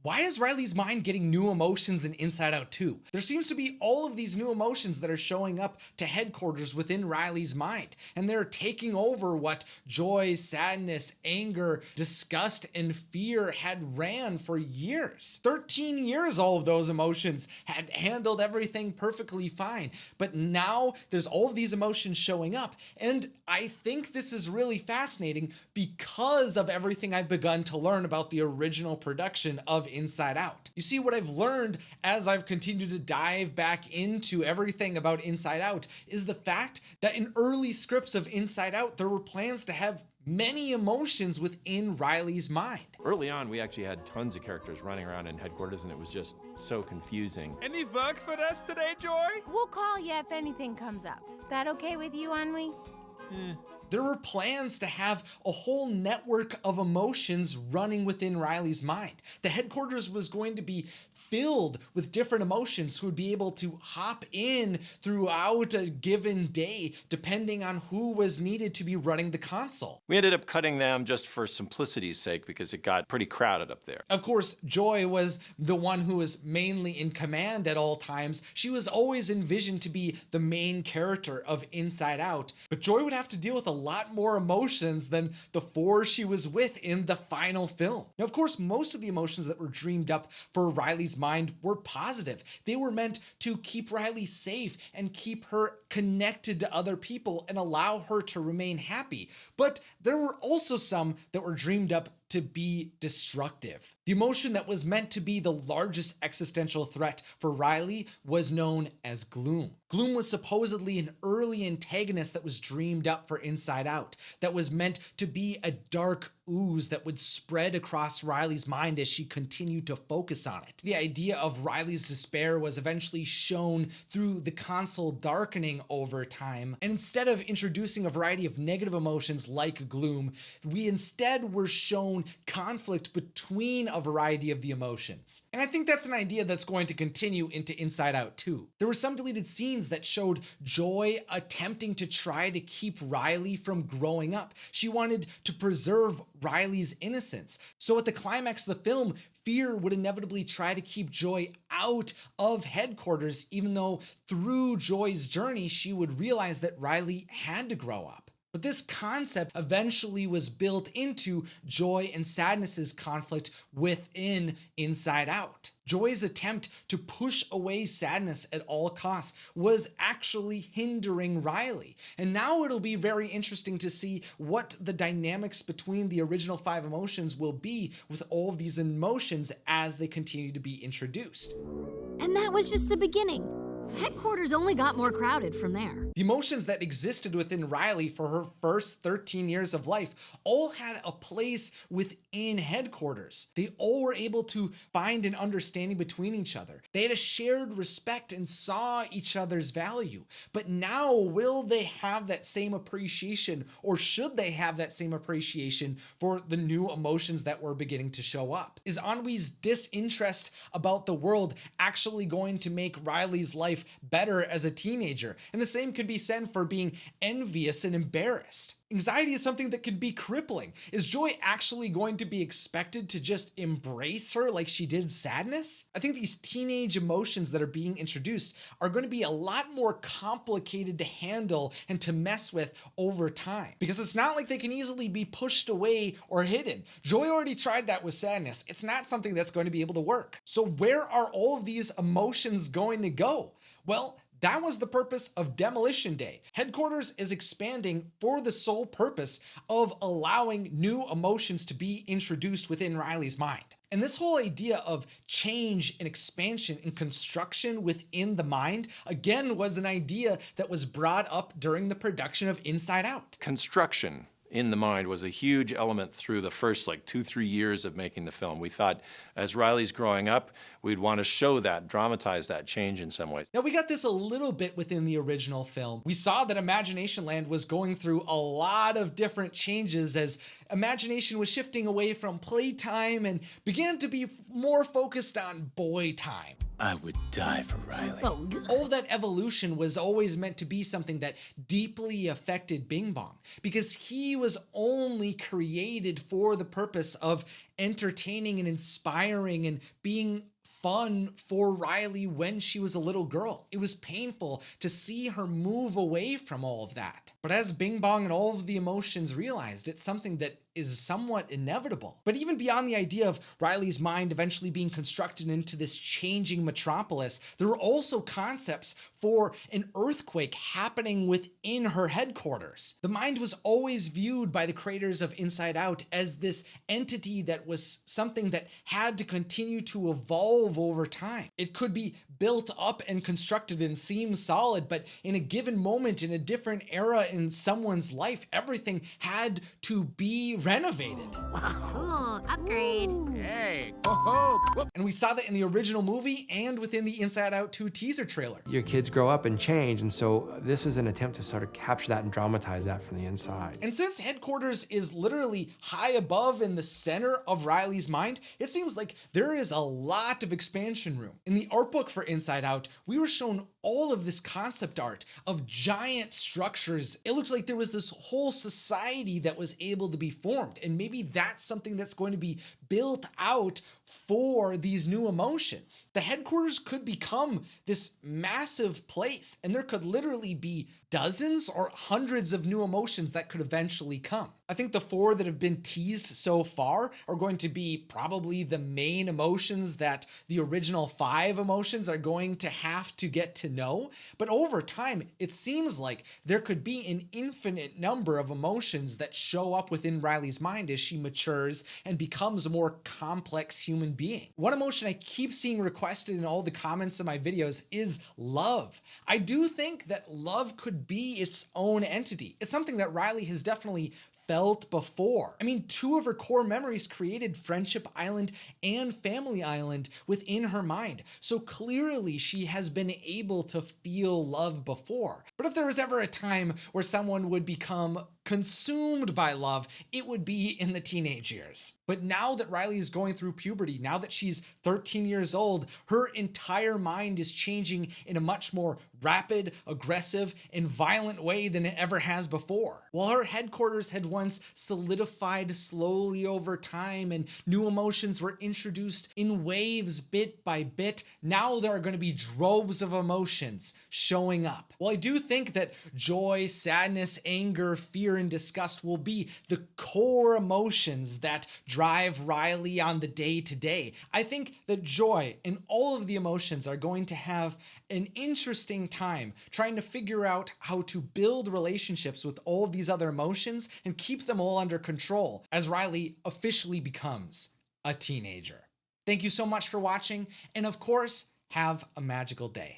Why is Riley's mind getting new emotions in Inside Out 2? There seems to be all of these new emotions that are showing up to headquarters within Riley's mind, and they're taking over what joy, sadness, anger, disgust, and fear had ran for years. 13 years all of those emotions had handled everything perfectly fine, but now there's all of these emotions showing up, and I think this is really fascinating because of everything I've begun to learn about the original production of Inside Out. You see, what I've learned as I've continued to dive back into everything about Inside Out is the fact that in early scripts of Inside Out, there were plans to have many emotions within Riley's mind. Early on, we actually had tons of characters running around in headquarters, and it was just so confusing. Any work for us today, Joy? We'll call you if anything comes up. That okay with you, Ennui? There were plans to have a whole network of emotions running within Riley's mind. The headquarters was going to be filled with different emotions who would be able to hop in throughout a given day, depending on who was needed to be running the console. We ended up cutting them just for simplicity's sake because it got pretty crowded up there. Of course, Joy was the one who was mainly in command at all times. She was always envisioned to be the main character of Inside Out, but Joy would have to deal with a lot more emotions than the four she was with in the final film. Now, of course, most of the emotions that were dreamed up for Riley's mind were positive. They were meant to keep Riley safe and keep her connected to other people and allow her to remain happy. But there were also some that were dreamed up to be destructive. The emotion that was meant to be the largest existential threat for Riley was known as gloom. Gloom was supposedly an early antagonist that was dreamed up for Inside Out, that was meant to be a dark ooze that would spread across Riley's mind as she continued to focus on it. The idea of Riley's despair was eventually shown through the console darkening over time, and instead of introducing a variety of negative emotions like gloom, we instead were shown conflict between a variety of the emotions. And I think that's an idea that's going to continue into Inside Out 2. There were some deleted scenes that showed Joy attempting to try to keep Riley from growing up. She wanted to preserve Riley's innocence. So at the climax of the film, fear would inevitably try to keep Joy out of headquarters, even though through Joy's journey, she would realize that Riley had to grow up. But this concept eventually was built into Joy and Sadness's conflict within Inside Out. Joy's attempt to push away sadness at all costs was actually hindering Riley. And now it'll be very interesting to see what the dynamics between the original 5 emotions will be with all of these emotions as they continue to be introduced. And that was just the beginning. Headquarters only got more crowded from there. The emotions that existed within Riley for her first 13 years of life all had a place within headquarters. They all were able to find an understanding between each other. They had a shared respect and saw each other's value. But now, will they have that same appreciation, or should they have that same appreciation for the new emotions that were beginning to show up? Is Ennui's disinterest about the world actually going to make Riley's life better as a teenager? And the same could be said for being envious and embarrassed. Anxiety is something that can be crippling. Is Joy actually going to be expected to just embrace her like she did sadness? I think these teenage emotions that are being introduced are going to be a lot more complicated to handle and to mess with over time, because it's not like they can easily be pushed away or hidden. Joy already tried that with sadness. It's not something that's going to be able to work. So where are all of these emotions going to go? Well, that was the purpose of Demolition Day. Headquarters is expanding for the sole purpose of allowing new emotions to be introduced within Riley's mind. And this whole idea of change and expansion and construction within the mind, again, was an idea that was brought up during the production of Inside Out. Construction in the mind was a huge element through the first 2-3 years of making the film. We thought as Riley's growing up, we'd want to show that, dramatize that change in some ways. Now, we got this a little bit within the original film. We saw that Imagination Land was going through a lot of different changes as imagination was shifting away from playtime and began to be more focused on boy time. I would die for Riley. Oh, All of that evolution was always meant to be something that deeply affected Bing Bong because he was only created for the purpose of entertaining and inspiring and being fun for Riley when she was a little girl. It was painful to see her move away from all of that. But as Bing Bong and all of the emotions realized, it's something that is somewhat inevitable. But even beyond the idea of Riley's mind eventually being constructed into this changing metropolis, there were also concepts for an earthquake happening within her headquarters. The mind was always viewed by the creators of Inside Out as this entity that was something that had to continue to evolve over time. It could be built up and constructed and seem solid, but in a given moment, in a different era in someone's life, everything had to be renovated. cool. Upgrade. Hey, ho ho. And we saw that in the original movie and within the Inside Out 2 teaser trailer. Your kids grow up and change, and so this is an attempt to sort of capture that and dramatize that from the inside. And since headquarters is literally high above in the center of Riley's mind, it seems like there is a lot of expansion room. In the art book for Inside Out, we were shown all of this concept art of giant structures. It looked like there was this whole society that was able to be formed. And maybe that's something that's going to be built out for these new emotions. The headquarters could become this massive place, and there could literally be dozens or hundreds of new emotions that could eventually come. I think the 4 that have been teased so far are going to be probably the main emotions that the original 5 emotions are going to have to get to know. But over time, it seems like there could be an infinite number of emotions that show up within Riley's mind as she matures and becomes a more complex human being. One emotion I keep seeing requested in all the comments of my videos is love. I do think that love could be its own entity. It's something that Riley has definitely felt before. I mean, 2 of her core memories created Friendship Island and Family Island within her mind. So clearly she has been able to feel love before. But if there was ever a time where someone would become consumed by love, it would be in the teenage years. But now that Riley is going through puberty, now that she's 13 years old, her entire mind is changing in a much more rapid, aggressive, and violent way than it ever has before. While her headquarters had once solidified slowly over time and new emotions were introduced in waves bit by bit, now there are going to be droves of emotions showing up. While I do think that joy, sadness, anger, fear, and disgust will be the core emotions that drive Riley on the day-to-day, I think that joy and all of the emotions are going to have an interesting time trying to figure out how to build relationships with all of these other emotions and keep them all under control as Riley officially becomes a teenager. Thank you so much for watching, and of course, have a magical day.